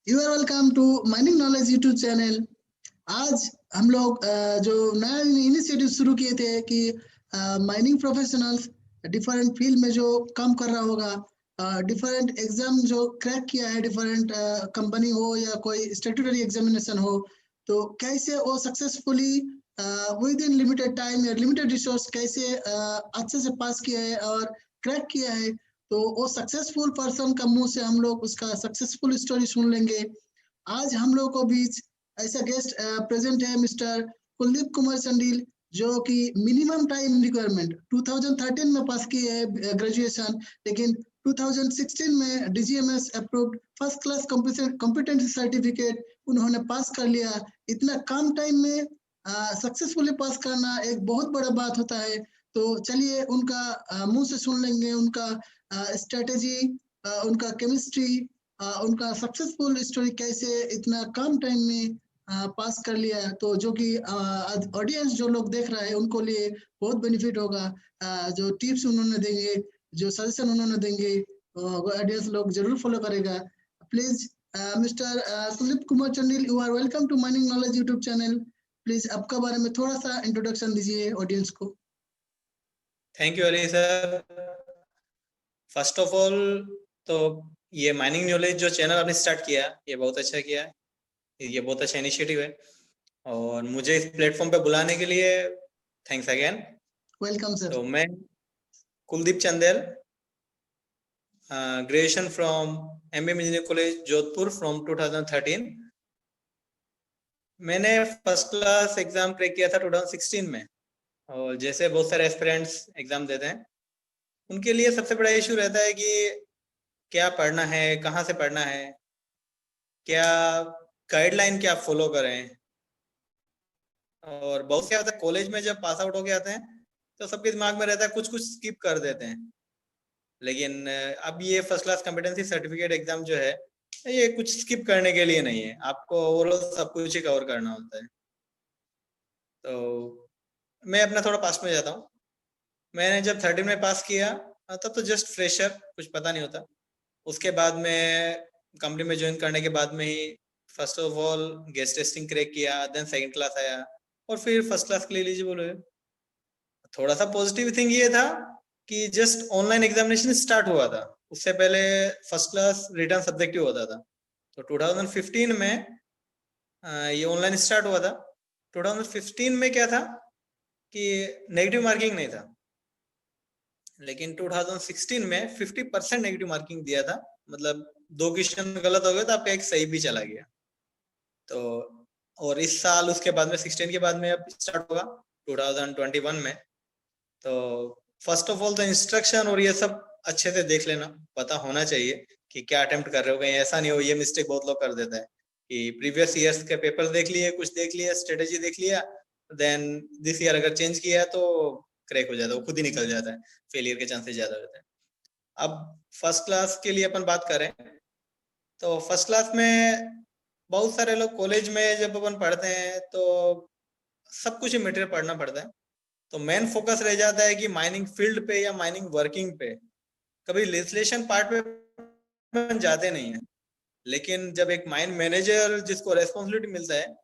You are welcome to mining knowledge YouTube channel. आज हम लोग जो नया इनिशिएटिव शुरू किए थे कि माइनिंग प्रोफेशनल्स डिफरेंट फील्ड में जो काम कर रहा होगा, डिफरेंट एग्जाम जो क्रैक किया है, डिफरेंट कंपनी हो या कोई स्टेटूटरी एग्जामिनेशन हो, तो कैसे वो successfully with in limited time या लिमिटेड रिसोर्स कैसे अच्छे से पास किया है और क्रैक किया है। तो वो सक्सेसफुल पर्सन का मुंह से हम लोग उसका सक्सेसफुल स्टोरी सुन लेंगे। आज हम लोग को बीच ऐसा गेस्ट प्रेजेंट है, मिस्टर कुलदीप कुमार चंडील, जो कि मिनिमम टाइम रिक्वायरमेंट 2013 में पास किए है ग्रेजुएशन, लेकिन 2016 में DGMS approved first class competency certificate उन्होंने पास कर लिया। इतना कम टाइम में सक्सेसफुली पास करना एक बहुत बड़ा बात होता है। तो चलिए उनका मुंह से सुन लेंगे, उनका स्ट्रेटेजी, उनका केमिस्ट्री, उनका सक्सेसफुल स्टोरी कैसे इतना कम टाइम में पास कर लिया। तो जो कि ऑडियंस जो लोग देख रहा है उनको लिए बहुत बेनिफिट होगा। जो टिप्स उन्होंने देंगे, जो सजेशन उन्होंने देंगे, ऑडियंस लोग जरूर फॉलो करेगा। Please mister Kuldeep Kumar Chandil, you are welcome to mining knowledge YouTube channel. Please आपका बारे में थोड़ा सा इंट्रोडक्शन दीजिए ऑडियंस को। Thank you Ali sir. First of all तो ये माइनिंग नॉलेज जो चैनल आपने स्टार्ट किया ये बहुत अच्छा किया है, ये बहुत अच्छा इनिशिएटिव है और मुझे इस प्लेटफॉर्म पे बुलाने के लिए थैंक्स अगेन। Welcome sir. तो मैं Kuldeep Chandel, graduation from MBA engineering college Jodhpur from 2013। मैंने फर्स्ट क्लास एग्जाम क्रैक किया था 2016 में। और जैसे बहुत सारे एस्पिरेंट्स एग्जाम देते हैं उनके लिए सबसे बड़ा इशू रहता है कि क्या पढ़ना है, कहाँ से पढ़ना है, क्या गाइडलाइन क्या फॉलो करें। और बहुत से आता है कॉलेज में जब पास आउट होके आते हैं तो सबके दिमाग में रहता है कुछ कुछ स्किप कर देते हैं, लेकिन अब ये first class competency certificate exam जो है ये कुछ स्किप करने के लिए नहीं है, आपको ओवरऑल सब कुछ ही कवर करना होता है। तो मैं अपना थोड़ा पास्ट में जाता हूँ। मैंने जब 13 में पास किया तब तो जस्ट फ्रेशर, कुछ पता नहीं होता। उसके बाद में कंपनी में ज्वाइन करने के बाद में ही first of all guest testing crack किया, देन सेकंड क्लास आया और फिर फर्स्ट क्लास के लिए एलिजिबल हुए। थोड़ा सा पॉजिटिव थिंग ये था कि जस्ट ऑनलाइन एग्जामिनेशन स्टार्ट हुआ था, उससे पहले फर्स्ट क्लास रिटर्न सब्जेक्टिव होता था। तो 2015 में ये ऑनलाइन स्टार्ट हुआ था। 2015 में क्या था कि नेगेटिव मार्किंग नहीं था, लेकिन 2016 में 50% नेगेटिव मार्किंग दिया था। मतलब 2 क्वेश्चन गलत हो गए तो आपका एक सही भी चला गया। तो और इस साल उसके बाद में 16 के बाद में अब स्टार्ट होगा 2021 में। तो फर्स्ट ऑफ ऑल तो इंस्ट्रक्शन और ये सब अच्छे से देख लेना, पता होना चाहिए कि क्या अटेम्प्ट कर रहे हो। कहीं ऐसा नहीं हो, ये मिस्टेक बहुत लोग कर देता है कि प्रीवियस ईयर्स के पेपर्स देख लिए, कुछ देख लिया, स्ट्रेटेजी देख लिया, देन दिस ईयर अगर चेंज किया तो क्रैक हो जाता है, वो खुद ही निकल जाता है, फेलियर के चांसेस ज्यादा होते हैं। अब फर्स्ट क्लास के लिए अपन बात करें तो फर्स्ट क्लास में बहुत सारे लोग कॉलेज में जब अपन पढ़ते हैं तो सब कुछ मटेरियल पढ़ना पड़ता है, तो मेन फोकस रह जाता है कि माइनिंग फील्ड पे या माइनिंग वर्किंग पे। कभी लेजिस्लेशन पार्ट पे अपन जाते नहीं है, लेकिन जब एक माइन मैनेजर जिसको रेस्पॉन्सिबिलिटी मिलता है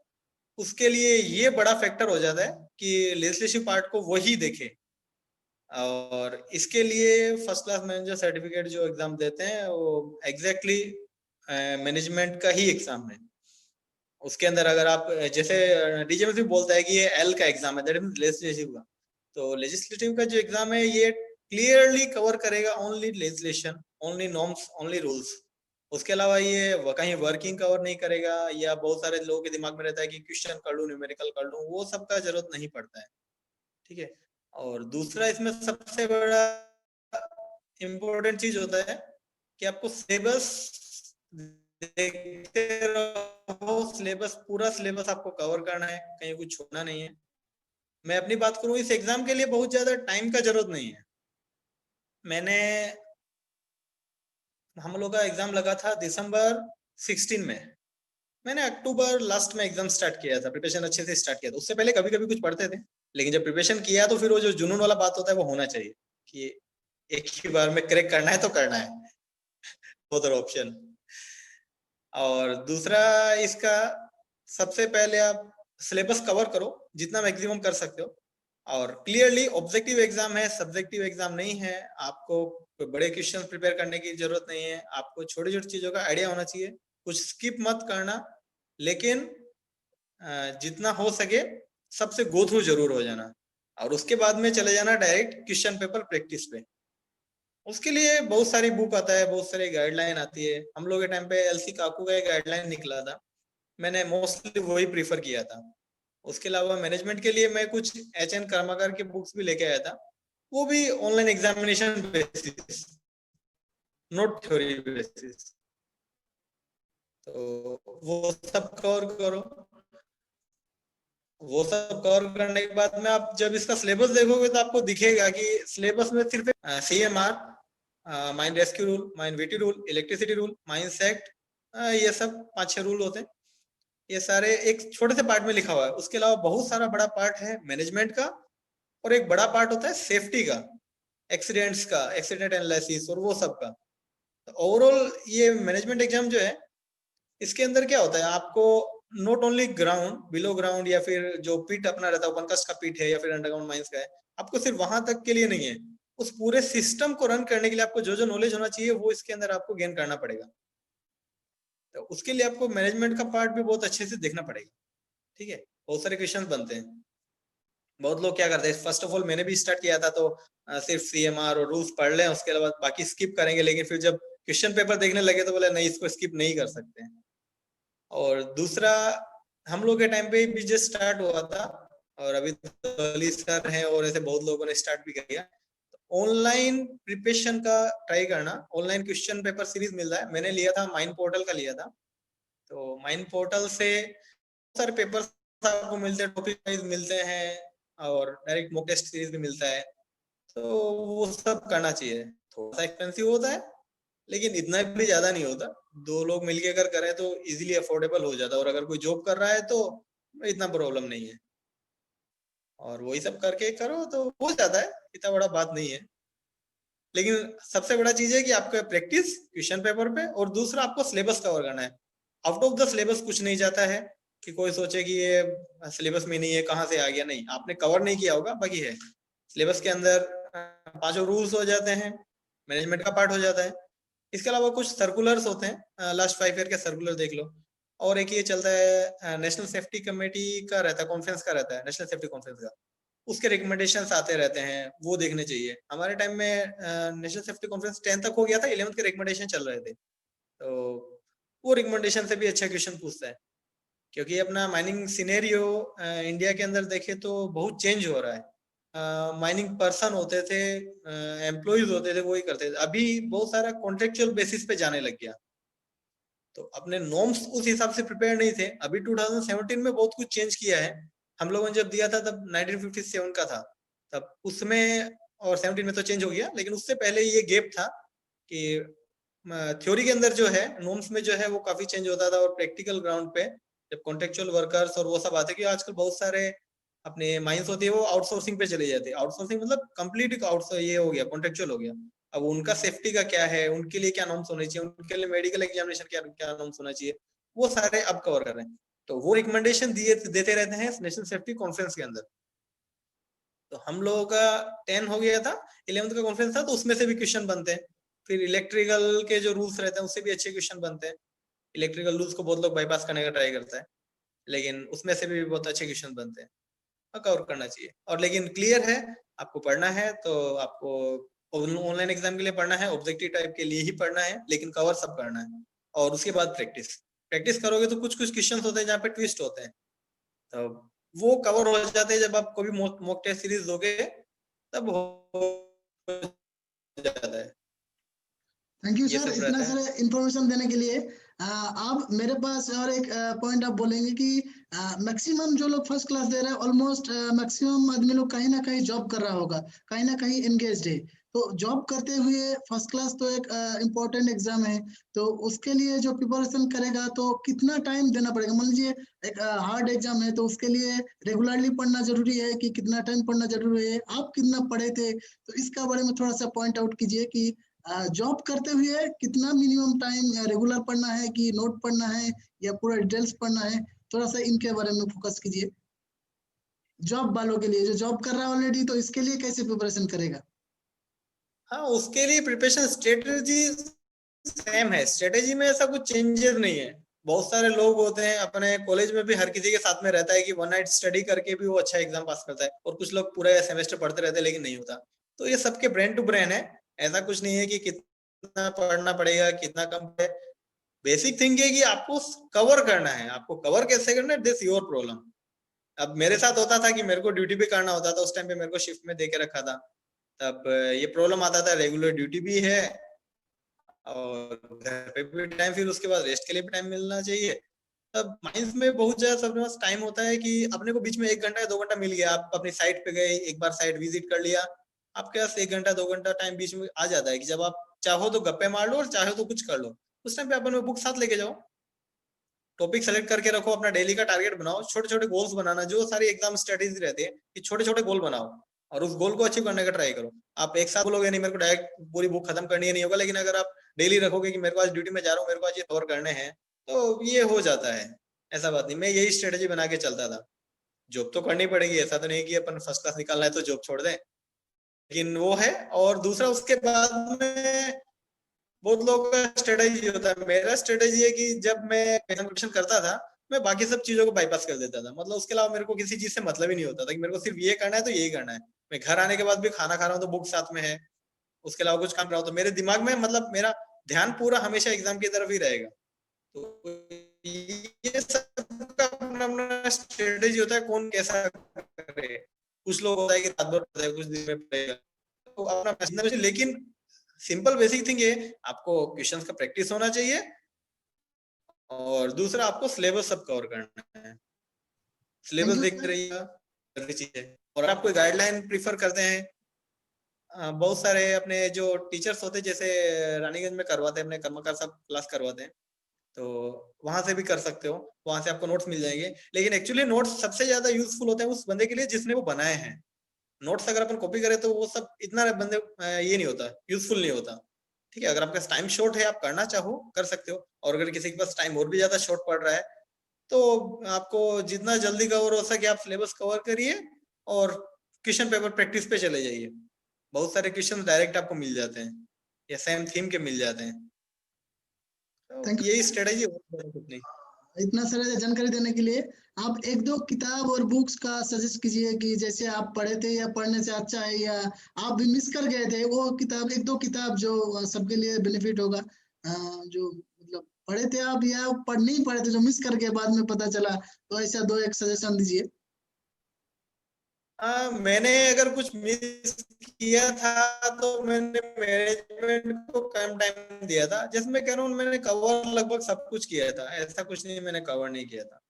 उसके लिए ये बड़ा फैक्टर हो जाता है कि लेजिस्लेटिव पार्ट को वही देखे। और इसके लिए फर्स्ट क्लास मैनेजर सर्टिफिकेट जो एग्जाम देते हैं वो एग्जैक्टली मैनेजमेंट का ही एग्जाम है। उसके अंदर अगर आप जैसे डीजीएमएस भी बोलता है कि ये एल का एग्जाम है, दैट मींस लेजिस्लेटिव का। तो लेजिस्लेटिव का जो एग्जाम है ये क्लियरली कवर करेगा only legislation, only norms, only rules. उसके अलावा ये कहीं वर्किंग कवर नहीं करेगा, या बहुत सारे लोगों के दिमाग में रहता है कि क्वेश्चन कर लूं, न्यूमेरिकल कर लूं, वो सब का जरूरत नहीं पड़ता है। ठीक है। और दूसरा इसमें सबसे बड़ा इम्पोर्टेंट चीज होता है कि आपको सिलेबस देखते रहो, सिलेबस पूरा सिलेबस आपको कवर करना है, कहीं कुछ छोड़ना नहीं है। मैं अपनी बात करूं, इस एग्जाम के लिए बहुत ज्यादा टाइम का जरूरत नहीं है। मैंने हम लोग का एग्जाम लगा था दिसंबर 16 में, मैंने अक्टूबर लास्ट में एग्जाम स्टार्ट किया था, प्रिपरेशन अच्छे से स्टार्ट किया था। उससे पहले कभी कभी कुछ पढ़ते थे, लेकिन जब प्रिपरेशन किया तो फिर वो जो जुनून वाला बात होता है वो होना चाहिए कि एक ही बार में क्रैक करना है तो करना है, अदर ऑप्शन। और दूसरा इसका सबसे पहले आप सिलेबस कवर करो जितना मैक्सिमम कर सकते हो, और क्लियरली ऑब्जेक्टिव एग्जाम है, सब्जेक्टिव एग्जाम नहीं है। आपको कोई बड़े क्वेश्चन प्रिपेयर करने की जरूरत नहीं है, आपको छोटी छोटी चीजों का आइडिया होना चाहिए, कुछ स्किप मत करना, लेकिन जितना हो सके सबसे गो थ्रू जरूर हो जाना, और उसके बाद में चले जाना डायरेक्ट क्वेश्चन पेपर प्रैक्टिस पे। उसके लिए बहुत सारी बुक आता है, बहुत सारी गाइडलाइन आती है। हम लोग के टाइम पे एलसी काकू का एक गाइडलाइन निकला था, मैंने मोस्टली वही प्रीफर किया था। उसके अलावा मैनेजमेंट के लिए मैं कुछ एच.एन. कर्मकार की बुक्स भी लेके आया था, वो भी online examination basis, note theory basis. तो वो सब कवर करो। वो सब कवर करने के बाद में आप जब इसका सिलेबस देखोगे तो आपको दिखेगा कि सिलेबस में सिर्फ CMR, mine rescue rule, mine VT rule, electricity rule, mines act, ये सब 5-6 रूल होते हैं। ये सारे एक छोटे से पार्ट में लिखा हुआ है। उसके अलावा बहुत सारा बड़ा पार्ट है मैनेजमेंट का, और एक बड़ा पार्ट होता है सेफ्टी का, एक्सीडेंट्स का, एक्सीडेंट एनालिसिस और वो सब का। तो ओवरऑल ये मैनेजमेंट एग्जाम जो है, इसके अंदर क्या होता है, आपको not only ground, below ground या फिर जो पिट अपना रहता है, ओपन कास्ट का पिट है या फिर अंडरग्राउंड माइंस का है, आपको सिर्फ वहां तक के लिए नहीं है, उस पूरे सिस्टम को रन करने के लिए आपको जो जो नॉलेज होना चाहिए वो इसके अंदर आपको गेन करना पड़ेगा। तो उसके लिए आपको मैनेजमेंट का पार्ट भी बहुत अच्छे से देखना पड़ेगा। ठीक है, बहुत सारे क्वेश्चन बनते हैं। बहुत लोग क्या करते हैं, फर्स्ट ऑफ ऑल मैंने भी स्टार्ट किया था तो सिर्फ CMR और रूल्स पढ़ लें, उसके बाद बाकी स्किप करेंगे, लेकिन फिर जब क्वेश्चन पेपर देखने लगे तो बोले नहीं, इसको स्किप नहीं कर सकते हैं। और दूसरा, हम लोग के टाइम पे भी जस्ट स्टार्ट हुआ था, और अभी तो अली सर हैं और ऐसे बहुत लोगों ने स्टार्ट भी किया। ऑनलाइन प्रिपरेशन का ट्राई करना, ऑनलाइन क्वेश्चन पेपर सीरीज मिल रहा है, मैंने लिया था माइन पोर्टल का लिया था। तो माइन पोर्टल से सारे पेपर्स आपको मिलते हैं, टॉपिक वाइज मिलते हैं, और डायरेक्ट मॉक टेस्ट सीरीज भी मिलता है। तो वो सब करना चाहिए। थोड़ा सा एक्सपेंसिव होता है, लेकिन इतना भी ज्यादा नहीं होता। 2 लोग मिलके अगर करें तो इजीली अफोर्डेबल हो जाता है, और अगर कोई जॉब कर रहा है तो इतना प्रॉब्लम नहीं है, और वही सब करके करो तो हो जाता है, इतना बड़ा बात नहीं है। लेकिन सबसे बड़ा चीज है कि आपका प्रैक्टिस क्वेश्चन पेपर पे, और दूसरा आपको सिलेबस कवर करना है। आउट ऑफ द सिलेबस कुछ नहीं जाता है, कि कोई सोचे कि ये सिलेबस में नहीं है, कहाँ से आ गया, नहीं, आपने कवर नहीं किया होगा, बाकी है सिलेबस के अंदर 5 रूल्स हो जाते हैं, मैनेजमेंट का पार्ट हो जाता है। इसके अलावा कुछ सर्कुलर्स होते हैं, लास्ट 5 ईयर के सर्कुलर देख लो, और एक ये चलता है नेशनल सेफ्टी कमेटी का रहता है, कॉन्फ्रेंस का रहता है, नेशनल सेफ्टी कॉन्फ्रेंस का, उसके रिकमेंडेशंस आते रहते हैं, वो देखने चाहिए। हमारे टाइम में नेशनल सेफ्टी कॉन्फ्रेंस 10 तक हो गया था, 11th के रिकमेंडेशन चल रहे थे, तो वो रिकमेंडेशन से भी अच्छा क्वेश्चन पूछता है, क्योंकि अपना माइनिंग सिनेरियो इंडिया के अंदर देखे तो बहुत चेंज हो रहा है। माइनिंग पर्सन होते थे, एम्प्लॉइज होते थे, वही करते थे, अभी बहुत सारा कॉन्ट्रेक्चुअल बेसिस पे जाने लग गया। तो अपने नॉर्म्स उस हिसाब से प्रिपेयर नहीं थे। अभी 2017 में बहुत कुछ चेंज किया है। हम लोगों ने जब दिया था तब 1957 का था, तब उसमें, और 17 में तो चेंज हो गया, लेकिन उससे पहले ये गैप था कि थ्योरी के अंदर जो है, नॉर्म्स में जो है वो काफी चेंज होता था, और प्रैक्टिकल ग्राउंड पे जब कॉन्ट्रेक्चुअल वर्कर्स और वो सब आते, कि आजकल बहुत सारे अपने माइंस होती है वो आउटसोर्सिंग पे चले जाते हैं। आउटसोर्सिंग मतलब कंप्लीट आउटसोर्स, ये हो गया कॉन्ट्रेक्चुअल हो गया। अब उनका सेफ्टी का क्या है, उनके लिए क्या नॉर्म्स होने चाहिए, उनके लिए मेडिकल एग्जामिनेशन क्या क्या नॉर्म्स होना चाहिए, वो सारे अब कवर कर रहे हैं। तो वो रिकमेंडेशन दिए देते रहते हैं नेशनल सेफ्टी कॉन्फ्रेंस के अंदर। तो हम लोगों का 10 हो गया था, 11th का कॉन्फ्रेंस था, तो उसमें से भी क्वेश्चन बनते हैं। फिर इलेक्ट्रिकल के जो रूल्स रहते हैं उससे भी अच्छे क्वेश्चन बनते हैं। इलेक्ट्रिकल रूल्स को बहुत लोग बाईपास करने का ट्राई करता है, लेकिन उसमें से भी बहुत अच्छे क्वेश्चन बनते हैं, कवर करना चाहिए। और लेकिन क्लियर है, आपको पढ़ना है तो आपको ऑनलाइन एग्जाम के लिए पढ़ना है, ऑब्जेक्टिव टाइप के लिए ही पढ़ना है, लेकिन कवर सब करना है। और उसके बाद प्रैक्टिस प्रैक्टिस करोगे तो कुछ कुछ क्वेश्चंस होते हैं जहाँ पे ट्विस्ट होते हैं, तो वो कवर हो जाते हैं। जब आप कोई मॉक टेस्ट सीरीज दोगे तब हो जाता है। थैंक यू ये सर, सब इतना रहता है। सारा इंफॉर्मेशन देने के लिए। आप मेरे पास और एक पॉइंट आप बोलेंगे कि मैक्सिमम जो लोग फर्स्ट क्लास दे रहे हैं, ऑलमोस्ट मैक्सिमम आदमी लोग कहीं ना कहीं जॉब कर रहा होगा, कहीं ना कहीं एंगेज्ड है। तो जॉब करते हुए फर्स्ट क्लास तो एक इम्पोर्टेंट एग्जाम है, तो उसके लिए जो प्रिपरेशन करेगा तो कितना टाइम देना पड़ेगा? मान लीजिए एक हार्ड एग्जाम है, तो उसके लिए रेगुलरली पढ़ना जरूरी है कि कितना टाइम पढ़ना जरूरी है? आप कितना पढ़े थे, तो इसका बारे में थोड़ा सा पॉइंट आउट कीजिए कि जॉब करते हुए कितना मिनिमम टाइम रेगुलर पढ़ना है कि नोट पढ़ना है या पूरा डिटेल्स पढ़ना है, थोड़ा सा इनके बारे में फोकस कीजिए। जॉब वालों के लिए, जो जॉब कर रहा है ऑलरेडी, तो इसके लिए कैसे प्रिपरेशन करेगा? हाँ, उसके लिए प्रिपरेशन स्ट्रेटेजी सेम है, स्ट्रेटेजी में ऐसा कुछ चेंजेस नहीं है। बहुत सारे लोग होते हैं अपने कॉलेज में भी, हर किसी के साथ में रहता है कि वन नाइट स्टडी करके भी वो अच्छा एग्जाम पास करता है, और कुछ लोग पूरा सेमेस्टर पढ़ते रहते हैं लेकिन नहीं होता। तो ये सबके ब्रेन टू ब्रेन है, ऐसा कुछ नहीं है कि कितना पढ़ना पड़ेगा कितना कम है। बेसिक थिंग है कि आपको कवर करना है, आपको कवर कैसे करना है, दिस योर प्रॉब्लम। अब मेरे साथ होता था कि मेरे को ड्यूटी भी करना होता था, उस टाइम पे मेरे को शिफ्ट में दे के रखा था, तब ये प्रॉब्लम आता था, रेगुलर ड्यूटी भी है और घर पे भी टाइम, फिर उसके बाद रेस्ट के लिए भी टाइम मिलना चाहिए। तब माइंस में बहुत ज्यादा सबके पास टाइम होता है कि अपने को बीच में 1 घंटा या 2 घंटा मिल गया, आप अपनी साइट पे गए, एक बार साइट विजिट कर लिया, आपके पास 1 घंटा 2 घंटा टाइम बीच में आ जाता है कि जब आप चाहो तो गप्पे मार लो और चाहो तो कुछ कर लो। उस टाइम पे अपन बुक साथ लेके जाओ, टॉपिक सेलेक्ट करके रखो, अपना डेली का टारगेट बनाओ, छोटे छोटे गोल्स बनाना, जो सारी एग्जाम स्ट्रेटेजी रहती है कि छोटे छोटे गोल बनाओ और उस गोल को अचीव करने का ट्राई करो। आप एक साथ बोलोगे नहीं मेरे को डायरेक्ट पूरी बुक खत्म करनी है, नहीं होगा। लेकिन अगर आप डेली रखोगे कि मेरे को आज ड्यूटी में जा रहा हूँ, मेरे को आज ये कवर करने हैं, तो ये हो जाता है। ऐसा बात नहीं, मैं यही स्ट्रेटेजी बना के चलता था। जॉब तो करनी पड़ेगी, ऐसा तो नहीं कि अपन फर्स्ट क्लास निकालना है तो जॉब छोड़ दें, लेकिन वो है। और दूसरा उसके बाद में बहुत लोगों का स्ट्रेटेजी होता है, मेरा स्ट्रेटेजी है कि जब मैं कंपटीशन करता था, मैं बाकी सब चीजों को बाईपास कर देता था। मतलब उसके अलावा मेरे को किसी चीज से मतलब ही नहीं होता था कि मेरे को सिर्फ ये करना है तो यही करना है। मैं घर आने के बाद भी खाना खा रहा हूँ तो बुक साथ में है, उसके अलावा कुछ काम कर रहा हूँ तो मेरे दिमाग में, मतलब मेरा ध्यान पूरा हमेशा एग्जाम की तरफ ही रहेगा। तो ये सबका अपना अपना स्ट्रेटेजी होता है, कौन कैसा करे। कुछ लोग होता है कि रात भर पढ़ता है, कुछ दिन में पढ़ेगा, तो अपना। लेकिन सिंपल बेसिक थिंग ये, आपको क्वेश्चंस का प्रैक्टिस होना चाहिए और दूसरा आपको सिलेबस सब कवर करना है। थैंक सिलेबस यू देख सर। रहिएगा, चीजें। और आप कोई गाइडलाइन प्रीफर करते हैं, बहुत सारे अपने जो टीचर्स होते हैं, जैसे रानीगंज में करवाते हैं, अपने कर्मकार साहब क्लास करवाते हैं, तो वहां से भी कर सकते हो, वहां से आपको नोट्स मिल जाएंगे। लेकिन एक्चुअली नोट्स सबसे ज्यादा यूजफुल होते हैं उस बंदे के लिए जिसने वो बनाए हैं। नोट्स अगर अपन कॉपी करें तो वो सब इतना बंदे ये नहीं होता, यूजफुल नहीं होता। ठीक है, अगर आपका टाइम शॉर्ट है, आप करना चाहो कर सकते हो, और अगर किसी के पास टाइम और भी ज्यादा शॉर्ट पड़ रहा है, तो आपको जितना जल्दी कवर हो सके आप सिलेबस कवर करिए और क्वेश्चन पेपर प्रैक्टिस पे चले जाइए। बहुत सारे क्वेश्चन डायरेक्ट आपको मिल जाते हैं या सेम थीम के मिल जाते हैं, तो थैंक यू यही सर, स्ट्रेटेजी है। इतना सारा जानकारी देने के लिए। आप एक दो किताब और बुक्स का सजेस्ट कीजिए कि जैसे आप पढ़े थे या पढ़ने से अच्छा है, या आप भी मिस कर गए थे, वो किताब, एक दो किताब जो सबके लिए बेनिफिट होगा। जो मतलब पढ़े थे आप या पढ़ नहीं पढ़े थे, जो मिस कर गए बाद में पता चला, तो ऐसा दो एक सजेशन दीजिए। हाँ, मैंने अगर कुछ मिस किया था तो मैंने मैनेजमेंट को कम टाइम दिया था। जैसे मैं कह रहा हूँ मैंने कवर लगभग सब कुछ किया था, ऐसा कुछ नहीं मैंने कवर नहीं किया था।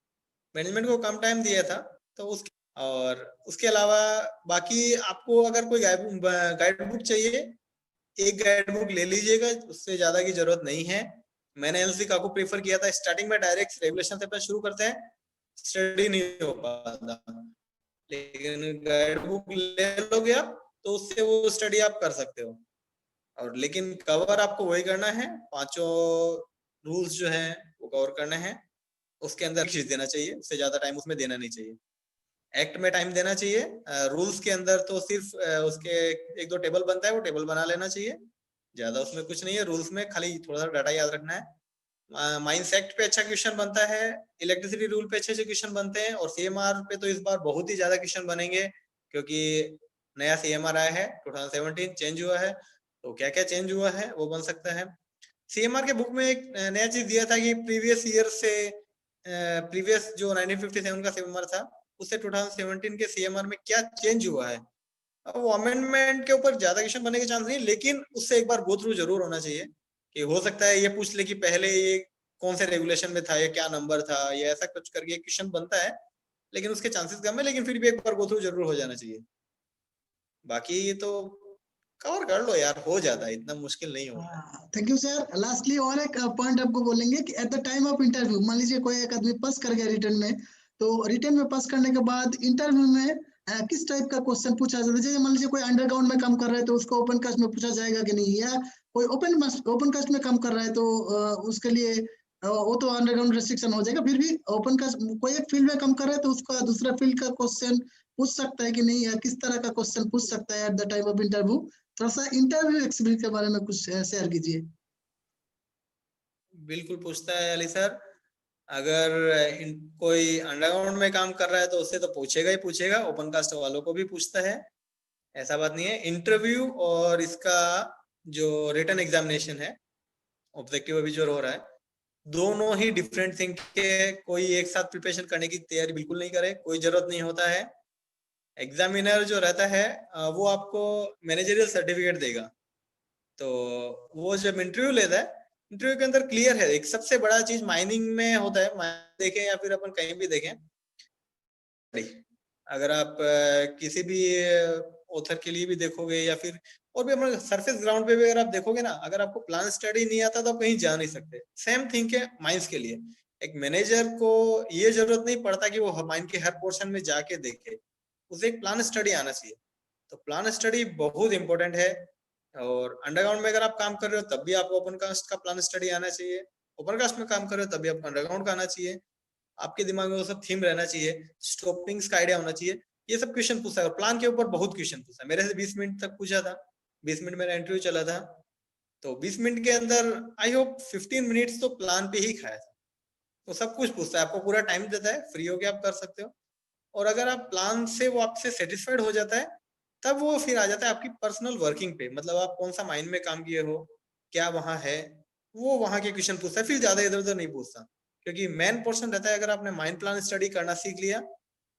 मैनेजमेंट को कम टाइम दिया था, तो उसके और उसके अलावा बाकी आपको अगर कोई गाइड बुक चाहिए, एक गाइड बुक ले लीजिएगा, उससे ज्यादा की जरूरत नहीं है। मैंने एनएलसी का को प्रेफर किया था। स्टार्टिंग में डायरेक्ट रेगुलेशन से अपना शुरू करते हैं, स्टडी नहीं हो पाता, लेकिन गाइड बुक ले लोगे आप तो उससे वो स्टडी आप कर सकते हो। और लेकिन कवर आपको वही करना है, पांचों रूल्स जो है वो कवर करने हैं। उसके अंदर चीज देना चाहिए, उससे ज्यादा टाइम उसमें देना नहीं चाहिए। एक्ट में टाइम देना चाहिए, रूल्स के अंदर तो सिर्फ उसके एक दो टेबल बनता है, वो टेबल बना लेना चाहिए, ज्यादा उसमें कुछ नहीं है। रूल्स में खाली थोड़ा सा डाटा याद रखना है। माइंस एक्ट पे अच्छा क्वेश्चन बनता है, इलेक्ट्रिसिटी रूल पे अच्छे क्वेश्चन बनते हैं, और सीएमआर पे तो इस बार बहुत ही ज्यादा क्वेश्चन बनेंगे, क्योंकि नया सीएमआर आया है, 2017 चेंज हुआ है। तो क्या क्या चेंज हुआ है वो बन सकता है। सीएमआर के बुक में एक नया चीज दिया था कि प्रीवियस ईयर से, प्रीवियस जो 1957 का सीएमआर था उससे 2017 के सीएमआर में क्या चेंज हुआ है। वो अमेंडमेंट के ऊपर ज्यादा क्वेश्चन बनने के चांस नहीं, लेकिन उससे एक बार गो थ्रू जरूर होना चाहिए, कि हो सकता है ये पूछ ले कि पहले ये कौन से रेगुलेशन में था, या क्या नंबर था, या ऐसा कुछ करके क्वेश्चन बनता है, लेकिन उसके चांसेस कम है, लेकिन फिर भी एक बार गो थ्रू जरूर हो जाना चाहिए। बाकी तो कवर कर लो यार, हो जाता है, इतना मुश्किल नहीं होता है। Thank you sir. लास्टली और एक पॉइंट आपको बोलेंगे कि at the time of interview, मान लीजिए कोई एक आदमी पास कर गया रिटर्न में, तो रिटर्न में पास करने के बाद इंटरव्यू में किस टाइप का क्वेश्चन पूछा जाता है? जैसे मान लीजिए कोई अंडरग्राउंड में काम कर रहा है तो उसको ओपन कास्ट में पूछा जाएगा कि नहीं, या कोई ओपन कास्ट में काम कर रहा है तो उसके लिए वो तो अंडरग्राउंड रेस्ट्रिक्शन हो जाएगा। फिर भी ओपन कास्ट कोई एक फील्ड में काम कर रहा है तो उसका दूसरा फील्ड का क्वेश्चन पूछ सकता है कि नहीं, या किस तरह का क्वेश्चन पूछ सकता है at the time of interview. थोड़ा सा इंटरव्यू एक्सपीरियंस के बारे में कुछ शेयर कीजिए। बिल्कुल पूछता है अली सर। अगर कोई अंडरग्राउंड में काम कर रहा है तो उससे तो पूछेगा ही पूछेगा, ओपन कास्ट वालों को भी पूछता है, ऐसा बात नहीं है। इंटरव्यू और इसका जो रिटन एग्जामिनेशन है, ऑब्जेक्टिव अभी जो हो रहा है, दोनों ही डिफरेंट थिंग के। कोई एक साथ प्रिपरेशन करने की तैयारी बिल्कुल नहीं करे, कोई जरूरत नहीं होता है। एग्जामिनर जो रहता है वो आपको मैनेजरियल सर्टिफिकेट देगा। तो वो जब इंटरव्यू लेता है, इंटरव्यू के अंदर क्लियर है। एक सबसे बड़ा चीज माइनिंग में होता है, देखें या फिर अपन कहीं भी देखें, अगर आप किसी भी ऑथर के लिए भी देखोगे या फिर और भी अपने सरफेस ग्राउंड पे भी अगर आप देखोगे ना, अगर आपको प्लान स्टडी नहीं आता तो आप कहीं जा नहीं सकते। सेम थिंग है माइंस के लिए। एक मैनेजर को ये जरूरत नहीं पड़ता कि वो माइन के हर पोर्शन में जाके देखे, उसे एक प्लान स्टडी आना चाहिए। तो प्लान स्टडी बहुत इंपॉर्टेंट है। और अंडरग्राउंड में अगर आप काम कर रहे हो तब भी आपको ओपन कास्ट का प्लान स्टडी आना चाहिए, ओपन कास्ट में काम कर रहे हो तब भी आपको अंडरग्राउंड का आना चाहिए। आपके दिमाग में वो सब थीम रहना चाहिए, स्टॉपिंग्स का आइडिया होना चाहिए। ये सब क्वेश्चन पूछा है, और प्लान के ऊपर बहुत क्वेश्चन पूछा है। मेरे से 20 मिनट तक पूछा था, 20 मिनट मेरा इंटरव्यू चला था। तो 20 मिनट के अंदर आई होप 15 मिनट्स तो प्लान पे ही खाया था। तो सब कुछ पूछता है, आपको पूरा टाइम देता है, फ्री होके आप कर सकते हो। और अगर आप प्लान से वो आपसे सेटिस्फाइड हो जाता है, तब वो फिर आ जाता है आपकी पर्सनल वर्किंग पे। मतलब आप कौन सा माइंड में काम किए हो, क्या वहां है, वो वहां के क्वेश्चन पूछता है। फिर ज्यादा इधर उधर नहीं पूछता, क्योंकि मेन पोर्शन रहता है अगर आपने माइंड प्लान स्टडी करना सीख लिया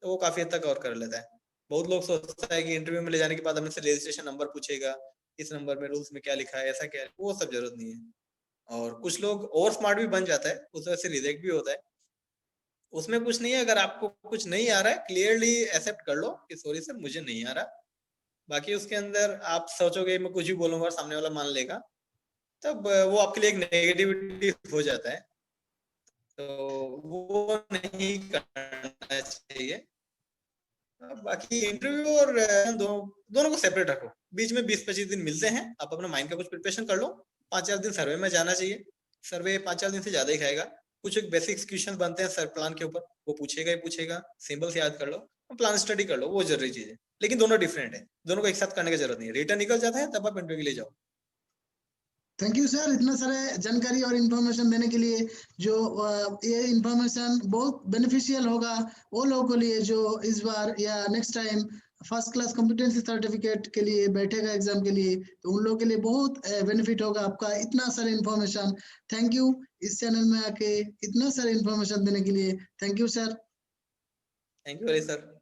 तो वो काफी हद तक कवर कर लेता है। बहुत लोग सोचता है कि इंटरव्यू में ले जाने के बाद हमसे रजिस्ट्रेशन नंबर पूछेगा, इस नंबर में रूल्स में क्या लिखा है, ऐसा क्या है, वो सब जरूरत नहीं है। और कुछ लोग ओवर स्मार्ट भी बन जाता है, उस वजह से रिजेक्ट भी होता है। उसमें कुछ नहीं है, अगर आपको कुछ नहीं आ रहा है क्लियरली एक्सेप्ट कर लो कि सॉरी सर मुझे नहीं आ रहा। बाकी उसके अंदर आप सोचोगे मैं कुछ भी बोलूंगा और सामने वाला मान लेगा, तब वो आपके लिए एक नेगेटिविटी हो जाता है। तो वो नहीं करना चाहिए। बाकी इंटरव्यू और दोनों को सेपरेट रखो। बीच में 20-25 दिन मिलते हैं, आप अपना माइंड का कुछ प्रिपरेशन कर लो। 5-4 दिन सर्वे में जाना चाहिए। सर्वे 5-4 दिन से ज्यादा ही खाएगा। कुछ एक बेसिक क्वेश्चन बनते हैं सर प्लान के ऊपर, वो पूछेगा ही पूछेगा, सिंबल्स याद कर लो, प्लान स्टडी कर लो, वो जरूरी चीज है। लेकिन दोनों डिफरेंट है, दोनों को एक साथ करने की जरूरत नहीं है। रिटर्न निकल जाता है तब आप इंटरव्यू के लिए जाओ। थैंक यू सर, इतना सारे जानकारी और इन्फॉर्मेशन देने के लिए। जो ये इन्फॉर्मेशन बहुत बेनिफिशियल होगा वो लोगों के लिए जो इस बार या next time first class competency certificate के लिए बैठेगा एग्जाम के लिए, तो उन लोगों के लिए बहुत बेनिफिट होगा आपका इतना सारे इन्फॉर्मेशन। थैंक यू इस चैनल में आके इतना सारे इन्फॉर्मेशन देने के लिए। Thank you sir. Thank you sir.